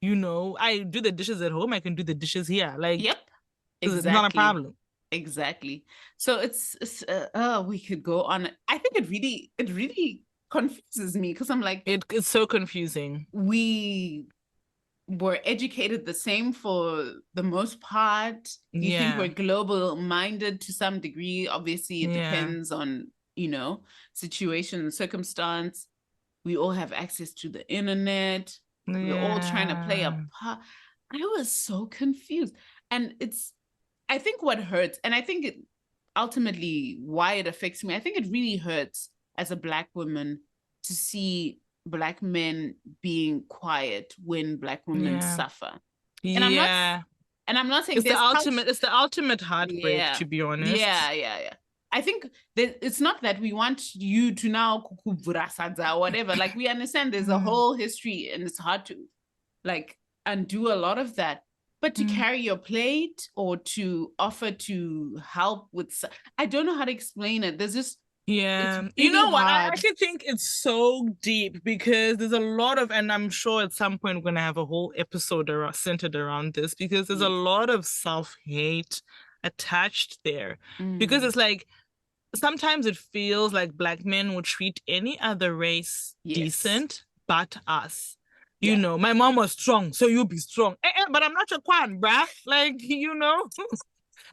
B: you know, I do the dishes at home, I can do the dishes here. Like,
C: exactly.
B: It's not a problem.
C: Exactly. So it's we could go on. I think it really confuses me because I'm like,
B: it's so confusing.
C: We were educated the same for the most part. You think we're global minded to some degree. Obviously, it depends on, you know, situation and circumstance. We all have access to the internet. We're all trying to play a part. I was so confused. And I think what hurts, and I think ultimately why it affects me, I think it really hurts as a Black woman to see Black men being quiet when Black women suffer. And I'm not saying
B: it's the ultimate heartbreak, to be honest.
C: Yeah. I think that it's not that we want you to now or whatever. Like, we understand there's a whole history and it's hard to like undo a lot of that. But to carry your plate or to offer to help with, I don't know how to explain it. There's just, really,
B: you know what?
C: hard.
B: I actually think it's so deep because there's a lot of, and I'm sure at some point we're going to have a whole episode centered around this, because there's a lot of self-hate attached there. Because it's like, sometimes it feels like Black men would treat any other race decent but us. You know, my mom was strong, so you be strong. But I'm not your kwan, bruh. Like, you know,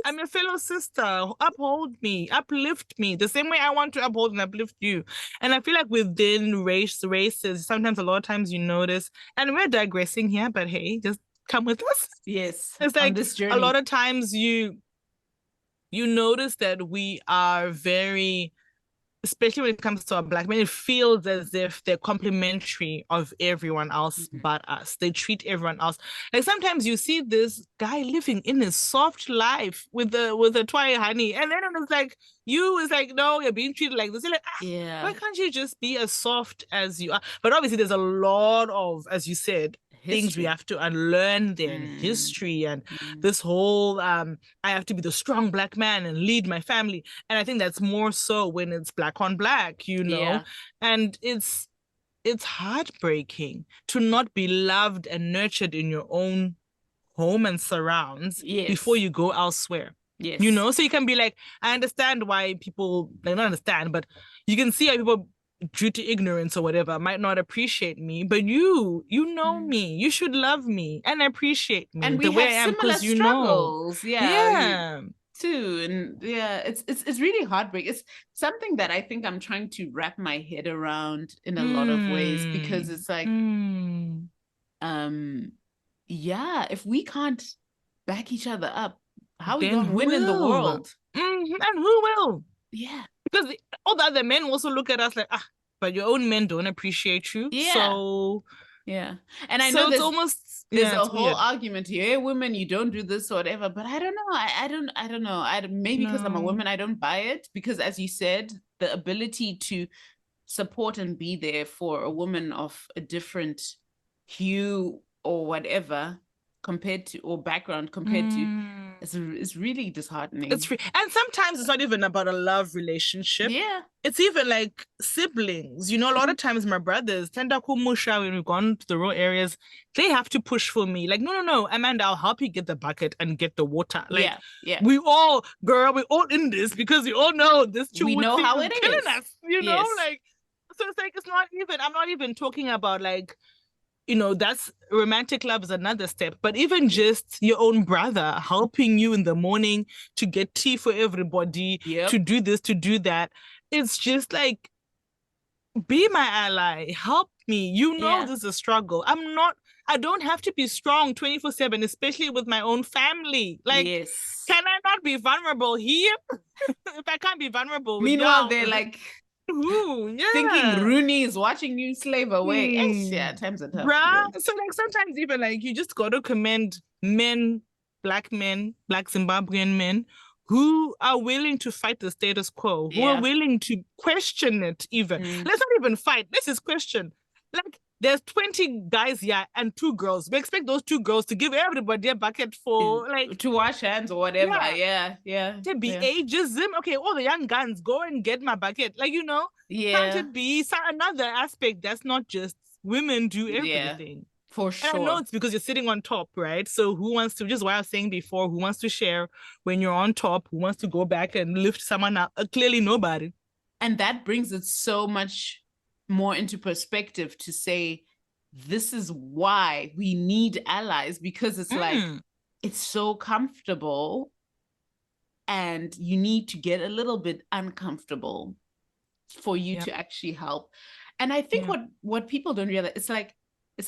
B: I'm your fellow sister. Uphold me, uplift me, the same way I want to uphold and uplift you. And I feel like within races, sometimes, a lot of times you notice, and we're digressing here, but hey, just come with us.
C: Yes.
B: It's like this journey. A lot of times you notice that we are very, especially when it comes to our Black men, it feels as if they're complimentary of everyone else but us. They treat everyone else. Like, sometimes you see this guy living in his soft life with a twi honey, and then it's like, no, you're being treated like this. You're like, why can't you just be as soft as you are? But obviously there's a lot of, as you said, things we have to unlearn then, history and this whole I have to be the strong Black man and lead my family. And I think that's more so when it's Black on Black, you know. And it's heartbreaking to not be loved and nurtured in your own home and surrounds before you go elsewhere. You know, so you can be like, I understand why people, like, not understand, but you can see how people, due to ignorance or whatever, might not appreciate me, but you know me, you should love me and appreciate me,
C: and we
B: the way
C: have
B: I am,
C: similar
B: you
C: struggles
B: know.
C: Too. And it's really heartbreaking. It's something that I think I'm trying to wrap my head around in a lot of ways, because it's like if we can't back each other up, how are we gonna win in the world?
B: And who will? Because all the other men also look at us like, but your own men don't appreciate you. So
C: and I know
B: it's almost
C: there's a whole argument here. Hey, women, you don't do this or whatever. But I don't know. I don't know. Maybe because I'm a woman, I don't buy it. Because, as you said, the ability to support and be there for a woman of a different hue or whatever background compared to, it's really disheartening.
B: And sometimes it's not even about a love relationship. It's even like siblings. You know, a lot of times my brothers, Tenda Kumusha, when we've gone to the rural areas, they have to push for me. Like, no, Amanda, I'll help you get the bucket and get the water. Like, we all in this, because we all know this.
C: We know how it is
B: killing us. You know, like, so it's like, I'm not even talking about, like, you know, that's romantic love is another step, but even just your own brother helping you in the morning to get tea for everybody, to do this, to do that. It's just like, be my ally, help me. You know, this is a struggle. I don't have to be strong 24/7, especially with my own family. Like, can I not be vulnerable here? If I can't be vulnerable with
C: meanwhile, they're like, thinking Rooney is watching you slave away. Times are tough.
B: So, like, sometimes even, like, you just got to commend Black Zimbabwean men who are willing to fight the status quo, who are willing to question it even. Let's not even fight. Let's just question. Like, there's 20 guys here and 2 girls. We expect those 2 girls to give everybody a bucket for, like,
C: to wash hands or whatever. Yeah.
B: To be ageism. Okay, all the young guns, go and get my bucket. Like, can't it be another aspect that's not just women do everything?
C: For sure.
B: And I know it's because you're sitting on top, right? So who wants to, just what I was saying before, who wants to share when you're on top? Who wants to go back and lift someone up? Clearly nobody.
C: And that brings it so much more into perspective to say, this is why we need allies, because it's like, it's so comfortable and you need to get a little bit uncomfortable for you to actually help. And I think what people don't realize, it's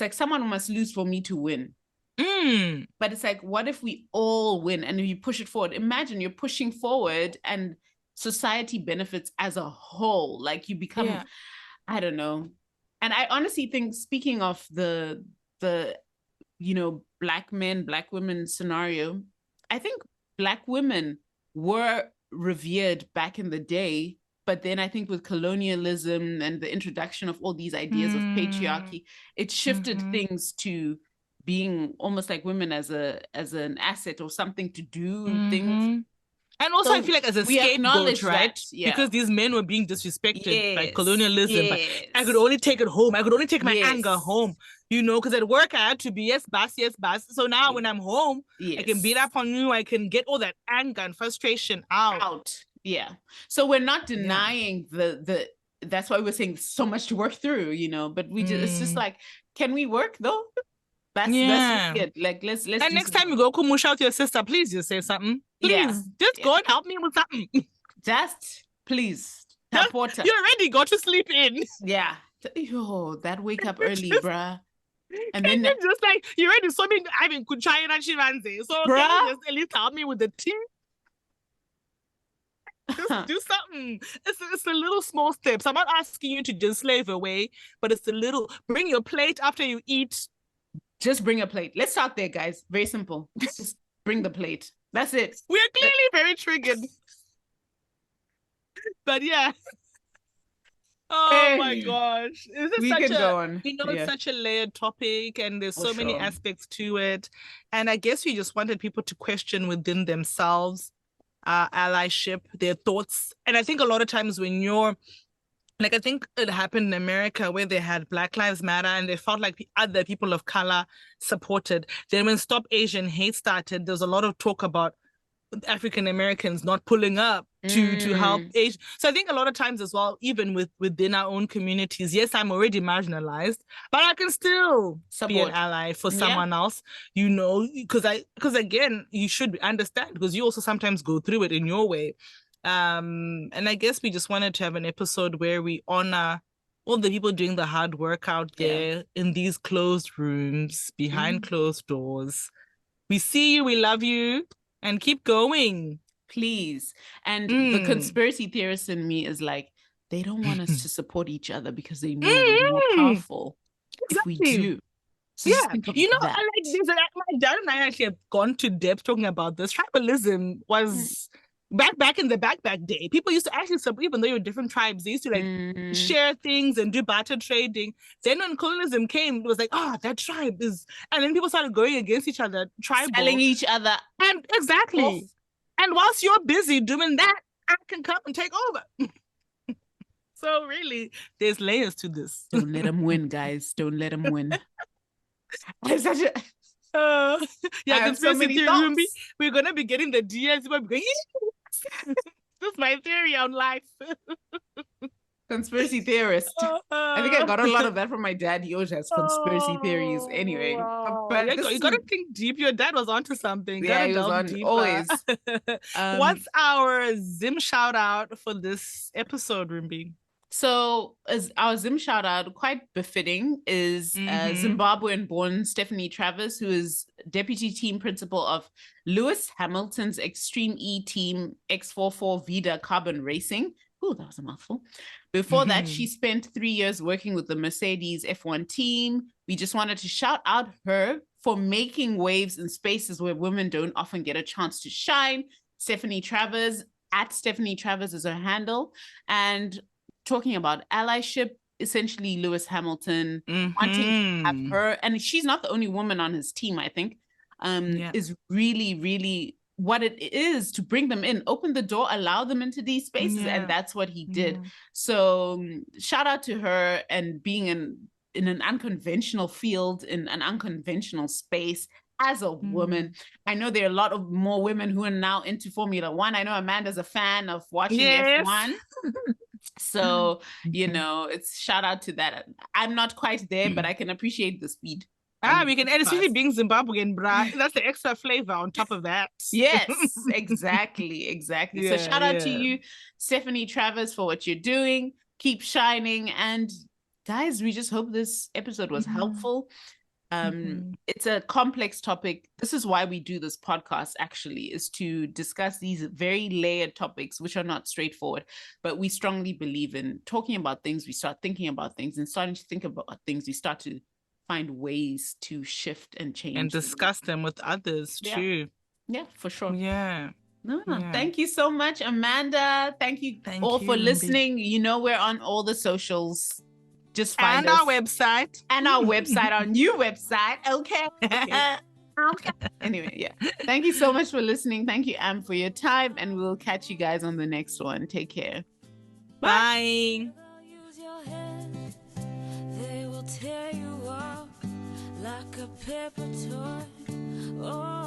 C: like someone must lose for me to win. But it's like, what if we all win and you push it forward? Imagine you're pushing forward and society benefits as a whole. Like, you become, I don't know. And I honestly think, speaking of the Black men, Black women scenario, I think Black women were revered back in the day. But then I think with colonialism and the introduction of all these ideas of patriarchy, it shifted things to being almost like women as an asset or something to do things.
B: And also, I feel like as a scapegoat, right?
C: Yeah.
B: Because these men were being disrespected by colonialism. But I could only take it home. I could only take my anger home, because at work I had to be, yes, boss. So now when I'm home, I can beat up on you. I can get all that anger and frustration out.
C: Yeah. So we're not denying the that's why we're saying so much to work through, but we just, it's just like, can we work though? That's it. Like, let's
B: and next time you go kumush out your sister, please just say something. Please, just go and help me with something.
C: Just please.
B: You already got to sleep in.
C: Yeah. Yo, that wake up early, bruh. And then
B: just like, you already saw me having kuchai and shiranze. So can you just at least help me with the tea? Just do something. It's a little small steps. I'm not asking you to just slave away, but it's a little, bring your plate after you eat.
C: Just bring a plate. Let's start there, guys. Very simple. Just bring the plate. That's it.
B: We are clearly very triggered. But yeah. Oh my gosh.
C: We can go on.
B: It's such a layered topic and there's so many aspects to it. And I guess we just wanted people to question within themselves allyship, their thoughts. And I think a lot of times when you're like, I think it happened in America where they had Black Lives Matter and they felt like other people of color supported. Then when Stop Asian Hate started, there's a lot of talk about African Americans not pulling up to help Asian. So I think a lot of times as well, even within our own communities, yes, I'm already marginalized, but I can still be an ally for someone else, because again, you should understand, because you also sometimes go through it in your way. And I guess we just wanted to have an episode where we honor all the people doing the hard work out there in these closed rooms, behind closed doors. We see you, we love you, and keep going. Please.
C: And the conspiracy theorist in me is like, they don't want us to support each other because they know we're more powerful if we do. So
B: like this, my dad and I actually have gone to depth talking about this. Tribalism was back in the back day. People used to actually support, even though you were different tribes, they used to like share things and do barter trading. Then when colonialism came, it was like, that tribe is, and then people started going against each other,
C: selling each other.
B: And exactly. And whilst you're busy doing that, I can come and take over. So really, there's layers to this.
C: Don't let them win, guys. Don't let them win.
B: Conspiracy theory. We're gonna be getting the DMs. We're going, this is my theory on life.
C: Conspiracy theorist. I think I got a lot of that from my dad. He always has conspiracy theories anyway.
B: But you gotta think deep. Your dad was onto something.
C: Yeah, he was on deeper. Always.
B: What's our Zim shout out for this episode, Rimbi?
C: So as our Zim shout out, quite befitting, is Zimbabwean-born Stephanie Travers, who is deputy team principal of Lewis Hamilton's Extreme E team X44 Vida Carbon Racing. Oh, that was a mouthful. Before that, she spent 3 years working with the Mercedes F1 team. We just wanted to shout out her for making waves in spaces where women don't often get a chance to shine. Stephanie Travers, @Stephanie Travers is her handle. And talking about allyship, essentially Lewis Hamilton, wanting to have her, and she's not the only woman on his team, I think, is really, really what it is to bring them in, open the door, allow them into these spaces. And that's what he did. So shout out to her, and being in an unconventional field, in an unconventional space as a woman. I know there are a lot of more women who are now into Formula One. I know Amanda's a fan of watching F1. So, you know, it's shout out to that. I'm not quite there, but I can appreciate the speed.
B: We can, and especially being Zimbabwean, bruh. That's the extra flavor on top of that.
C: Yes, exactly. So shout out to you, Stephanie Travers, for what you're doing. Keep shining. And guys, we just hope this episode was helpful. It's a complex topic. This is why we do this podcast, actually, is to discuss these very layered topics, which are not straightforward. But we strongly believe in talking about things. We start thinking about things, and starting to think about things, we start to find ways to shift and change
B: and discuss them with others too.
C: Yeah, for sure.
B: Thank
C: you so much, Amanda. Thank you all for listening. You know, we're on all the socials. Just find us.
B: Our website.
C: And our website, our new website. Okay. Anyway, thank you so much for listening. Thank you, Am, for your time, and we'll catch you guys on the next one. Take care.
B: Bye.
A: They will tear you up like a paper toy. Oh.